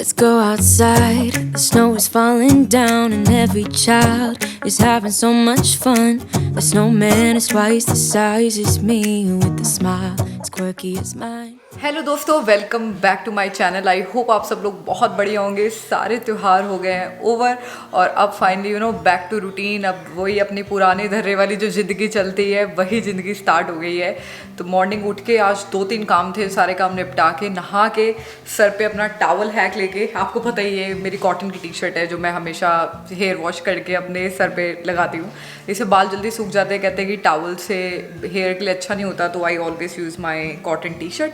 Let's go outside, the snow is falling down and every child is having so much fun. The snowman is twice the size as me with a smile as quirky as mine. Hello दोस्तों, welcome back to my channel. I hope आप सब लोग बहुत बढ़िया होंगे। सारे त्यौहार हो गए हैं ओवर और अब फाइनली बैक टू रूटीन। अब वही अपनी पुराने धर्रे वाली जो ज़िंदगी चलती है वही ज़िंदगी स्टार्ट हो गई है। तो मॉर्निंग उठ के आज 2-3 काम थे, सारे काम निपटा के नहा के सर पे अपना टॉवल हैक लेके, आपको पता ही है मेरी कॉटन की टी शर्ट है जो मैं हमेशा हेयर वॉश करके अपने सर पे लगाती हूँ। इससे बाल जल्दी सूख जाते हैं, कहते हैं कि टॉवल से हेयर के लिए अच्छा नहीं होता, तो I always use my cotton T shirt.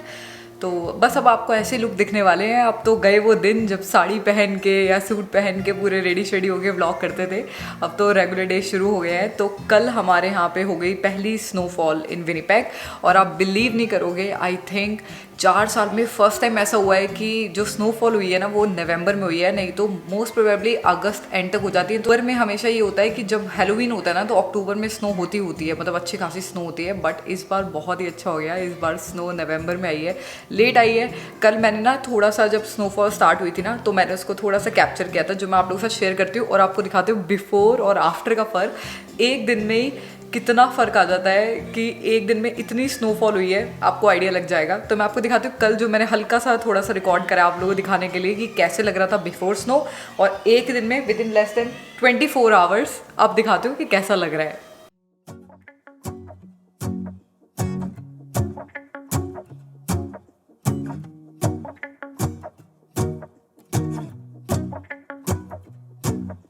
तो बस अब आपको ऐसे लुक दिखने वाले हैं। अब तो गए वो दिन जब साड़ी पहन के या सूट पहन के पूरे रेडी शेडी होके व्लॉग करते थे। अब तो रेगुलर डे शुरू हो गए हैं। तो कल हमारे यहाँ पे हो गई पहली स्नोफॉल इन विनिपेग और आप बिलीव नहीं करोगे, आई थिंक 4 साल में फर्स्ट टाइम ऐसा हुआ है कि जो स्नोफॉल हुई है ना वो नवंबर में हुई है, नहीं तो मोस्ट प्रोबेबली अगस्त एंड तक हो जाती है। तो में हमेशा ये होता है कि जब हैलोवीन होता है ना तो अक्टूबर में स्नो होती है, मतलब अच्छी खासी स्नो होती है। बट इस बार बहुत ही अच्छा हो गया, इस बार स्नो नवंबर में आई है, लेट आई है। कल मैंने ना थोड़ा सा जब स्नोफॉल स्टार्ट हुई थी ना तो मैंने उसको थोड़ा सा कैप्चर किया था, जो मैं आप लोगों के साथ शेयर करती हूँ और आपको दिखाती हूँ बिफोर और आफ्टर का फ़र्क। एक दिन में ही कितना फ़र्क आ जाता है कि एक दिन में इतनी स्नोफॉल हुई है, आपको आइडिया लग जाएगा। तो मैं आपको दिखाती हूँ कल जो मैंने हल्का सा थोड़ा सा रिकॉर्ड करा आप लोगों को दिखाने के लिए कि कैसे लग रहा था बिफोर स्नो, और एक दिन में with in less than 24 hours अब दिखाती हूँ कि कैसा लग रहा है।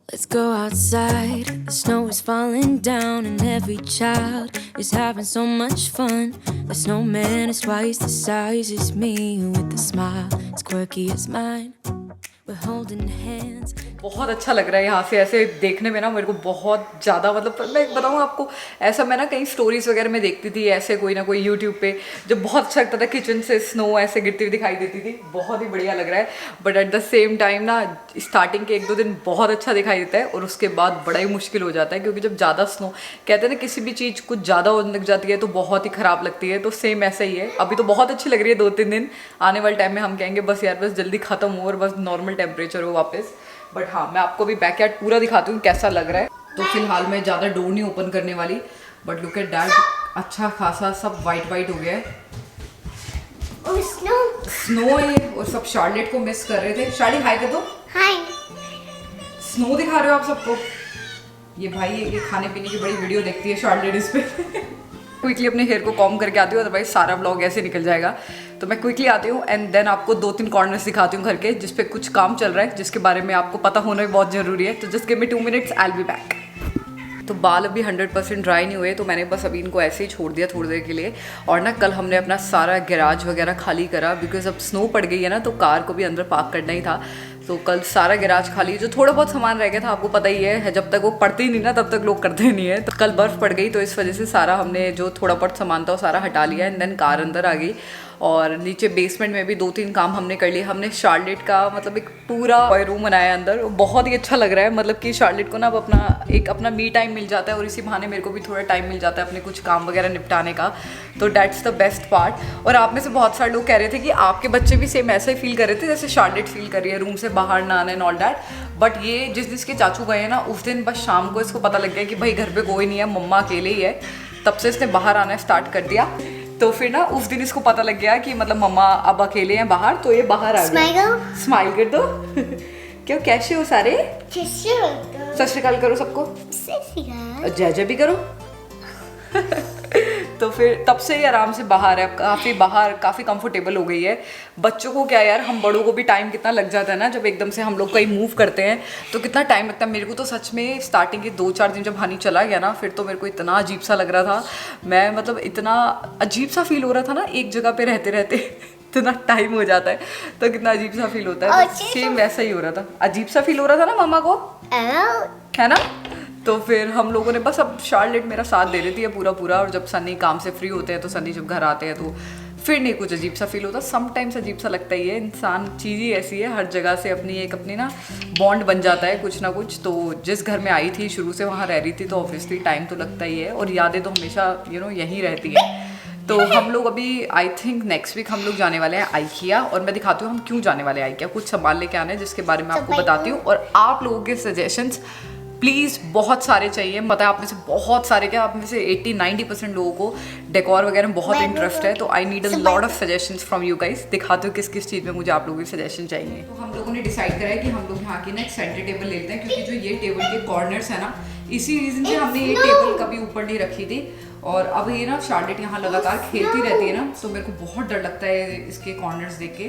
Let's go outside, the snow is falling down and every child is having so much fun. The snowman is twice the size as me with a smile as quirky as mine. We're holding hands. बहुत अच्छा लग रहा है यहाँ से ऐसे देखने में ना, मेरे को बहुत ज़्यादा, मतलब मैं बताऊँ आपको, ऐसा मैं ना कहीं स्टोरीज वगैरह में देखती थी ऐसे कोई ना कोई यूट्यूब पे, जो बहुत अच्छा लगता था, किचन से स्नो ऐसे गिरती हुई दिखाई देती थी, बहुत ही बढ़िया लग रहा है। But at the same time ना स्टार्टिंग के 1-2 दिन बहुत अच्छा दिखाई देता है और उसके बाद बड़ा ही मुश्किल हो जाता है, क्योंकि जब ज़्यादा स्नो, कहते हैं ना किसी भी चीज़ कुछ ज़्यादा होने लग जाती है तो बहुत ही ख़राब लगती है। तो सेम ऐसा ही है। अभी तो बहुत अच्छी लग रही है 2-3 दिन, आने वाले टाइम में हम कहेंगे बस यार बस जल्दी ख़त्म हो और बस नॉर्मल टेम्परेचर हो वापस। बट हाँ, मैं आपको भी बैकयार्ड पूरा दिखाती हूँ कैसा लग रहा है। तो फिलहाल मैं ज़्यादा डोर नहीं ओपन करने वाली, बट लुक एट दैट, अच्छा खासा सब वाइट वाइट हो गया है और स्नो है। और सब शार्लेट को मिस कर रहे थे। शार्ली हाय कर दो। हाय। स्नो दिखा रहे हो आप सबको। ये भाई ये खाने पीने की बड़ी वीडियो देखती है शार्लेट इस पे। क्विकली अपने हेयर को कॉम करके आती हूँ, अदरवाइज सारा व्लॉग ऐसे निकल जाएगा। तो मैं क्विकली आती हूँ एंड देन आपको 2-3 कॉर्नर्स दिखाती हूँ घर के, जिस पे कुछ काम चल रहा है, जिसके बारे में आपको पता होना भी बहुत ज़रूरी है। तो just give me 2 minutes, I will be back. तो बाल अभी 100% ड्राई नहीं हुए, तो मैंने बस अभी इनको ऐसे ही छोड़ दिया थोड़ी देर के लिए। और ना कल हमने अपना सारा गैराज वगैरह खाली करा, बिकॉज अब स्नो पड़ गई है ना तो कार को भी अंदर पार्क करना ही था। तो कल सारा गैराज खाली, जो थोड़ा बहुत सामान रह गया था, आपको पता ही है जब तक वो पड़ती नहीं ना तब तक लोग करते नहीं है। तो कल बर्फ़ पड़ गई तो इस वजह से सारा हमने जो थोड़ा बहुत सामान था वो सारा हटा लिया एंड देन कार अंदर आ गई। और नीचे बेसमेंट में भी 2-3 काम हमने कर लिए। हमने शार्लेट का मतलब एक पूरा रूम बनाया अंदर, बहुत ही अच्छा लग रहा है। मतलब कि शार्लेट को ना अब अपना मी टाइम मिल जाता है और इसी बहाने मेरे को भी थोड़ा टाइम मिल जाता है अपने कुछ काम वगैरह निपटाने का। तो दैट्स द बेस्ट पार्ट। और आप में से बहुत सारे लोग कह रहे थे कि आपके बच्चे भी सेम ऐसा ही फील कर रहे थे जैसे शार्लेट फील कर रही है, रूम से बाहर ना आना एंड ऑल दैट। बट ये जिसके चाचू गए हैं ना उस दिन बस शाम को इसको पता लग गया कि भाई घर पे कोई नहीं है, मम्मा अकेले ही है, तब से इसने बाहर आना स्टार्ट कर दिया। तो फिर ना उस दिन इसको पता लग गया कि मतलब मम्मा अब अकेले हैं बाहर, तो ये बाहर आ गया। स्माइल कर दो। क्यों, कैसे हो सारे? सत श्री अकाल करो सबको, जय जय भी करो। तो फिर तब से ही आराम से बाहर है, काफ़ी कंफर्टेबल हो गई है। बच्चों को क्या यार, हम बड़ों को भी टाइम कितना लग जाता है ना, जब एकदम से हम लोग कहीं मूव करते हैं तो कितना टाइम लगता है। मेरे को तो सच में स्टार्टिंग के 2-4 दिन जब हनी चला गया ना, फिर तो मेरे को इतना अजीब सा लग रहा था। मैं मतलब इतना अजीब सा फील हो रहा था ना एक जगह पे रहते रहते। इतना टाइम हो जाता है तो कितना अजीब सा फील होता है। तो सेम वैसा ही हो रहा था, अजीब सा फील हो रहा था ना मम्मा को, है ना। तो फिर हम लोगों ने बस, अब शार्लेट मेरा साथ दे रही थी पूरा। और जब सनी काम से फ्री होते हैं तो सनी जब घर आते हैं तो फिर नहीं कुछ अजीब सा फील होता। समटाइम्स अजीब सा लगता ही है, इंसान चीज़ ही ऐसी है, हर जगह से अपनी ना बॉन्ड बन जाता है कुछ ना कुछ। तो जिस घर में आई थी शुरू से वहाँ रह रही थी तो ऑब्वियसली टाइम तो लगता ही है और यादें तो हमेशा यहीं रहती है। तो हम लोग अभी आई थिंक नेक्स्ट वीक हम लोग जाने वाले हैं आइकिया, और मैं दिखाती हूँ हम क्यों जाने वाले हैं आइकिया। कुछ सामान लेके आना है जिसके बारे में आपको बताती हूँ, और आप लोगों के सजेशंस प्लीज़ बहुत सारे चाहिए। पता है आप में से बहुत सारे, क्या आप में से 80-90% लोगों को डेकोर वगैरह में बहुत इंटरेस्ट है, तो I need a lot of suggestions from you guys. दिखाते हो किस किस चीज़ में मुझे आप लोगों के सजेशन चाहिए। तो हम लोगों ने डिसाइड करा है कि हम लोग यहाँ की ना एक सेंटर टेबल लेते हैं, क्योंकि जो ये टेबल के कॉर्नर्स है ना, इसी रीज़न से हमने ये टेबल कभी ऊपर नहीं रखी थी। और अब ये ना शार्लेट यहाँ लगातार खेलती रहती है ना, तो मेरे को बहुत डर लगता है इसके कॉर्नर्स देख के।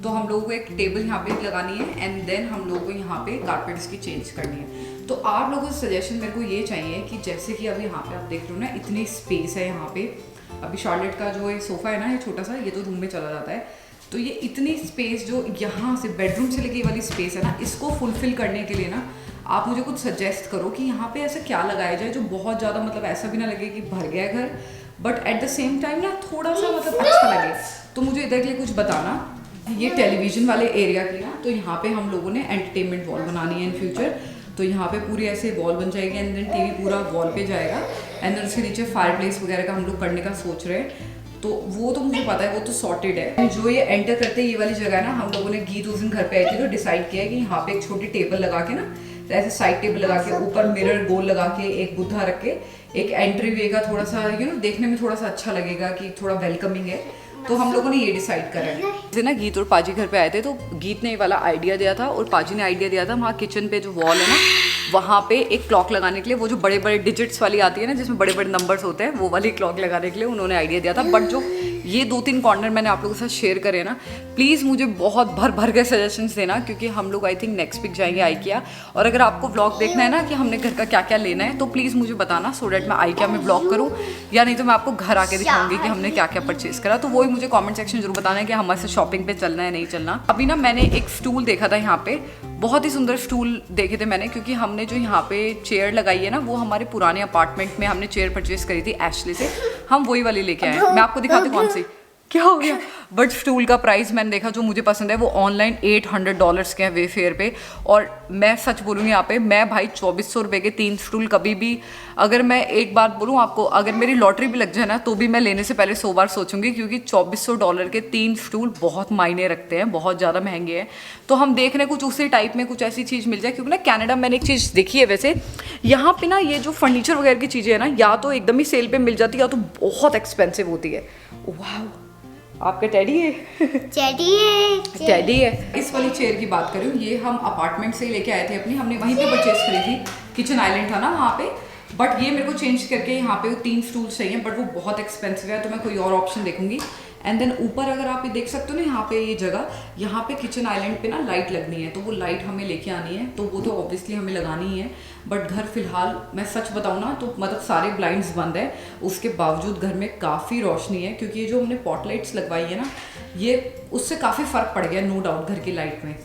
तो हम लोगों को एक टेबल यहाँ पे लगानी है, एंड देन हम लोगों को यहाँ पे कारपेट इसकी चेंज करनी है। तो आप लोगों से सजेशन मेरे को ये चाहिए कि जैसे कि अभी यहाँ पे आप देख रहे हो ना, इतनी स्पेस है यहाँ पे। अभी शार्लेट का जो ये सोफ़ा है ना, ये छोटा सा, ये तो रूम में चला जाता है। तो ये इतनी स्पेस जो यहाँ से बेडरूम से लेके ये वाली स्पेस है ना, इसको फुलफिल करने के लिए ना आप मुझे कुछ सजेस्ट करो कि यहाँ पे ऐसा क्या लगाया जाए जो बहुत ज़्यादा, मतलब ऐसा भी ना लगे कि भर गया घर, but at the same time ना थोड़ा सा मतलब अच्छा लगे। तो मुझे इधर के लिए कुछ बताना। ये टेलीविज़न वाले एरिया की ना, तो यहाँ पे हम लोगों ने एंटरटेनमेंट वॉल बनानी है इन फ्यूचर। तो यहाँ पे पूरी ऐसे वॉल बन जाएगी, एंड देन टीवी पूरा वॉल पे जाएगा, एंड देन उसके नीचे फायर प्लेस वगैरह का हम लोग करने का सोच रहे हैं। तो वो तो मुझे पता है, वो तो सॉर्टेड है। जो ये एंटर करते हैं ये वाली जगह है ना, हम लोगों ने गीत उस दिन घर पे आई थी, तो डिसाइड किया है कि यहाँ पे एक छोटी टेबल लगा के ना, तो ऐसे साइड टेबल लगा के ऊपर मिरर गोल लगा के एक बुद्धा रख के एक एंट्री वे का थोड़ा सा देखने में थोड़ा सा अच्छा लगेगा कि थोड़ा वेलकमिंग है। तो हम लोगों ने ये डिसाइड करा है। जैसे ना गीत और पाजी घर पे आए थे, तो गीत ने ये वाला आइडिया दिया था और पाजी ने आइडिया दिया था वहाँ किचन पे जो वॉल है ना, वहाँ पे एक क्लॉक लगाने के लिए, वो जो बड़े बड़े डिजिट्स वाली आती है ना जिसमें बड़े बड़े नंबर्स होते हैं, वो वाली क्लॉक लगाने के लिए उन्होंने आइडिया दिया था। बट जो ये 2-3 कॉर्नर मैंने आप लोगों के साथ शेयर करे ना, प्लीज़ मुझे बहुत भर भर के सजेशंस देना, क्योंकि हम लोग आई थिंक नेक्स्ट वीक जाएंगे आइकिया। और अगर आपको व्लॉग देखना है ना कि हमने घर का क्या क्या लेना है, तो प्लीज़ मुझे बताना, सो डैट मैं आइकिया में व्लॉग करूँ, या नहीं तो मैं आपको घर आके दिखाऊंगी कि हमने क्या क्या परचेज करा। तो वही मुझे कॉमेंट सेक्शन जरूर बताना है कि हमारे से शॉपिंग पे चलना है नहीं चलना। अभी ना मैंने एक स्टूल देखा था यहाँ पे, बहुत ही सुंदर स्टूल देखे थे मैंने, क्योंकि हमने जो यहाँ पे चेयर लगाई है ना, वो हमारे पुराने अपार्टमेंट में हमने चेयर परचेज करी थी एशली से, हम वही वाली लेके आए हैं। मैं आपको दिखाती हूँ कौन सी, क्या हो गया। बट स्टूल का प्राइस मैंने देखा, जो मुझे पसंद है वो ऑनलाइन $800 के हैं वेफेयर पे। और मैं सच बोलूँगी यहाँ पे, मैं भाई 2400 रुपये के 3 स्टूल कभी भी, अगर मैं एक बात बोलूँ आपको, अगर मेरी लॉटरी भी लग जाए ना, तो भी मैं लेने से पहले 100 बार सोचूंगी, क्योंकि $2400 के 3 स्टूल बहुत मायने रखते हैं, बहुत ज़्यादा महंगे हैं। तो हम देख रहे हैं कुछ उसी टाइप में कुछ ऐसी चीज़ मिल जाए, क्योंकि ना कनाडा मैंने एक चीज़ देखी है वैसे, यहाँ पे ना ये जो फर्नीचर वगैरह की चीज़ें हैं ना, या तो एकदम ही सेल पे मिल जाती है, या तो बहुत एक्सपेंसिव होती है। वाह, आपका टेडी है? टेडी है। इस वाली चेयर की बात करूँ, ये हम अपार्टमेंट से ही लेके आए थे अपनी, हमने वहीं पे परचेज करी थी, किचन आइलैंड था ना वहाँ पे। बट ये मेरे को चेंज करके यहाँ पे 3 स्टूल्स चाहिए, बट वो बहुत एक्सपेंसिव है, तो मैं कोई और ऑप्शन देखूंगी। एंड देन ऊपर अगर आप ये देख सकते हो ना, यहाँ पे ये जगह, यहाँ पे किचन आइलैंड पे ना लाइट लगनी है, तो वो लाइट हमें लेके आनी है, तो वो तो ऑब्वियसली हमें लगानी ही है। बट घर फिलहाल मैं सच बताऊँ ना, तो मतलब सारे ब्लाइंड्स बंद है, उसके बावजूद घर में काफ़ी रोशनी है, क्योंकि ये जो हमने पॉट लाइट्स लगवाई है ना, ये उससे काफ़ी फ़र्क पड़ गया नो डाउट घर की लाइट में।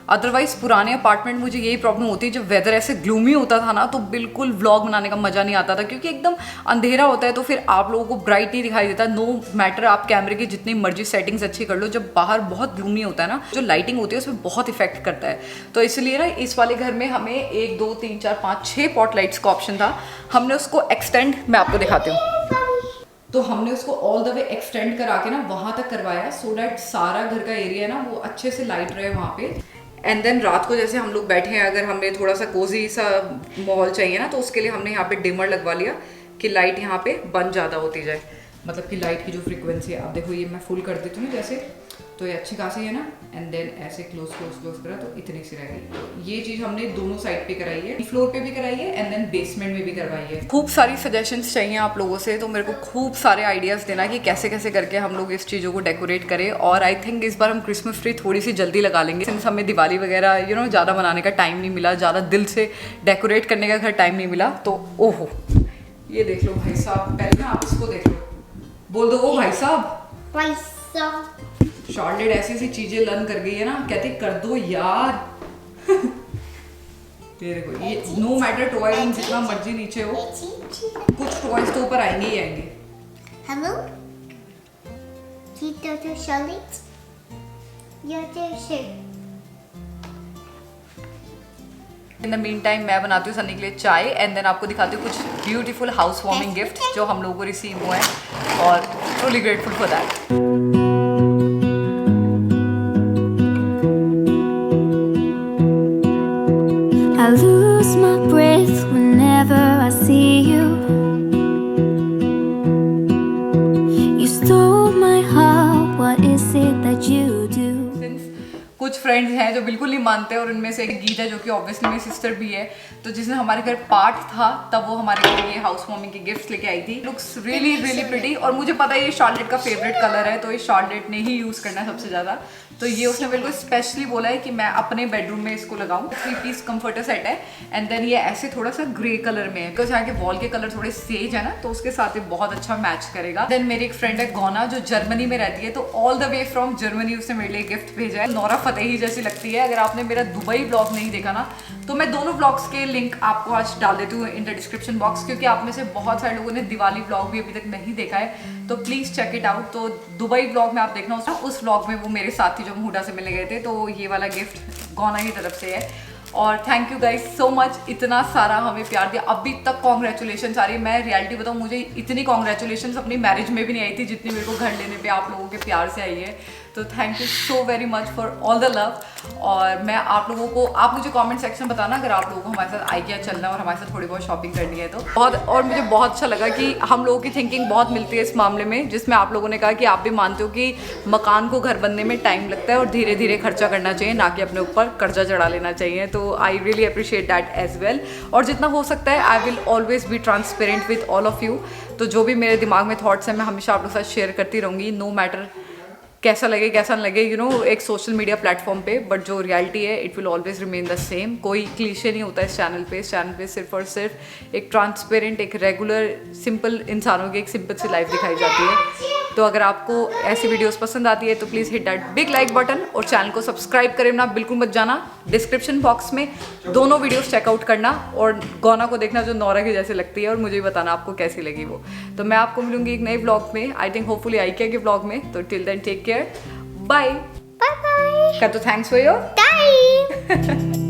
अदरवाइज पुराने अपार्टमेंट मुझे यही प्रॉब्लम होती है, जब वेदर ऐसे ग्लूमी होता था ना, तो बिल्कुल व्लॉग बनाने का मज़ा नहीं आता था, क्योंकि एकदम अंधेरा होता है, तो फिर आप लोगों को ब्राइट नहीं दिखाई देता। नो मैटर आप कैमरे की जितनी मर्जी सेटिंग्स अच्छी कर लो, जब बाहर बहुत ग्लूमी होता है ना, जो लाइटिंग होती है उसमें बहुत इफेक्ट करता है। तो इसलिए ना इस वाले घर में हमें 1 2 3 4 5 6 पॉट लाइट्स का ऑप्शन था, हमने उसको एक्सटेंड, मैं आपको दिखाती हूँ, तो हमने उसको ऑल द वे एक्सटेंड करा के ना वहाँ तक करवाया, सो डैट सारा घर का एरिया ना वो अच्छे से लाइट रहे वहाँ पे। एंड देन रात को जैसे हम लोग बैठे हैं, अगर हमें थोड़ा सा कोजी सा माहौल चाहिए ना, तो उसके लिए हमने यहाँ पे डिमर लगवा लिया कि लाइट यहाँ पे बंद ज़्यादा होती जाए, मतलब कि लाइट की जो फ्रीक्वेंसी है, आप देखो ये मैं फुल कर देती हूँ ना जैसे, तो ये अच्छी खासी है ना, एंड देन ऐसे क्लोज करा तो इतनी सी रह गई। ये चीज़ हमने दोनों साइड पे कराई है, फ्लोर पे भी कराई है एंड देन बेसमेंट में भी करवाई है। खूब सारी सजेशंस चाहिए आप लोगों से, तो मेरे को खूब सारे आइडियाज़ देना कि कैसे कैसे करके हम लोग इस चीज़ों को डेकोरेट करें। और आई थिंक इस बार हम क्रिसमस ट्री थोड़ी सी जल्दी लगा लेंगे, सिंस हमें दिवाली वगैरह ज़्यादा बनाने का टाइम नहीं मिला, ज़्यादा दिल से डेकोरेट करने का घर टाइम नहीं मिला। तो ओहो, ये देख लो भाई साहब, पहले ना आप इसको देख लो, बोल दो वो भाई साहब। शार्लेट ऐसी ऐसी चीजें लर्न कर गई है ना, कहती कर दो यार। ये देखो, ये नो मैटर टॉय रूम जितना मर्जी नीचे हो, कुछ टॉयज तो ऊपर आएंगे ही आएंगे। Hello? Tito Charlotte? In the mean time मैं बनाती हूँ सनी के लिए चाय, एंड देन आपको दिखाती हूँ कुछ ब्यूटीफुल हाउस वार्मिंग गिफ्ट जो हम लोगों को रिसीव हुए हैं। और truly grateful for that. I lose my breath whenever I see you. You stole my heart, what is it that you do? कुछ फ्रेंड्स हैं जो बिल्कुल नहीं मानते और उनमें से एक गीता जो कि ऑब्वियसली मेरी सिस्टर भी है, तो जिसने हमारे घर पार्ट था तब वो हमारे घर ये हाउस वार्मिंग के गिफ्ट्स लेके आई थी। लुक्स रियली रियली प्रिटी और मुझे पता है ये शार्लेट का फेवरेट कलर है, तो ये शार्लेट ने ही यूज़ करना है सबसे ज़्यादा। तो ये उसने बिल्कुल स्पेशली बोला है कि मैं अपने बेडरूम में इसको लगाऊं। 3 पीस कंफर्टर सेट है एंड देन ये ऐसे थोड़ा सा ग्रे कलर में है, बिकॉज यहाँ के वॉल के कलर थोड़े सेज है ना, तो उसके साथ ये बहुत अच्छा मैच करेगा। देन मेरी एक फ्रेंड है गौना जो जर्मनी में रहती है, तो all the way from Germany उसने मेरे लिए गिफ्ट भेजा है। नोरा फतेही जैसी लगती है। अगर आपने मेरा दुबई ब्लॉग नहीं देखा ना, तो मैं दोनों ब्लॉग्स के लिंक आपको आज डाल देती हूँ इन द डिस्क्रिप्शन बॉक्स, क्योंकि आप में से बहुत सारे लोगों ने दिवाली ब्लॉग भी अभी तक नहीं देखा है, तो प्लीज़ चेक इट आउट। तो दुबई ब्लॉग में आप देखना, उस ब्लॉग में वो मेरे साथ थी जो हुडा से मिलने गए थे, तो ये वाला गिफ्ट गौना की तरफ से है। और thank you guys so much, इतना सारा हमें प्यार दिया। अभी तक कॉन्ग्रेचुलेशन आ रही है। मैं रियलिटी बताऊँ, मुझे इतनी कॉन्ग्रेचुलेशन अपनी मैरिज में भी नहीं आई थी जितनी मेरे को घर लेने पे आप लोगों के प्यार से आई है। तो thank you so very much for all the love. और मैं आप लोगों को, आप मुझे कमेंट सेक्शन में बताना अगर आप लोगों को हमारे साथ आइडिया चलना है और हमारे साथ थोड़ी बहुत शॉपिंग करनी है तो बहुत। और मुझे बहुत अच्छा लगा कि हम लोगों की थिंकिंग बहुत मिलती है इस मामले में, जिसमें आप लोगों ने कहा कि आप भी मानते हो कि मकान को घर बनने में टाइम लगता है और धीरे धीरे खर्चा करना चाहिए, ना कि अपने ऊपर कर्जा चढ़ा लेना चाहिए। तो I really appreciate that as well. और जितना हो सकता है I will always be transparent with all of you. तो जो भी मेरे दिमाग में थॉट्स हैं मैं हमेशा आप लोगों के साथ शेयर करती रहूँगी, नो मैटर कैसा लगे कैसा न लगे, यू नो, एक सोशल मीडिया प्लेटफॉर्म पे, बट जो रियलिटी है it will always remain the same. कोई क्लीशे नहीं होता इस चैनल पे। इस चैनल पे सिर्फ और सिर्फ एक ट्रांसपेरेंट, एक रेगुलर, सिंपल इंसानों की एक सिंपल सी लाइफ दिखाई जाती है। तो अगर आपको ऐसी वीडियोस पसंद आती है तो please hit that big like button और चैनल को सब्सक्राइब करना बिल्कुल मत जाना। डिस्क्रिप्शन बॉक्स में दोनों वीडियोस चेकआउट करना और गौना को देखना जो नोरा की जैसे लगती है, और मुझे भी बताना आपको कैसी लगी वो। तो मैं आपको मिलूंगी एक नए ब्लॉग में, आई थिंक होपफुली आइकिया के ब्लॉग में। तो till then take care, bye bye. कर तो थैंक्स फॉर योर टाइम।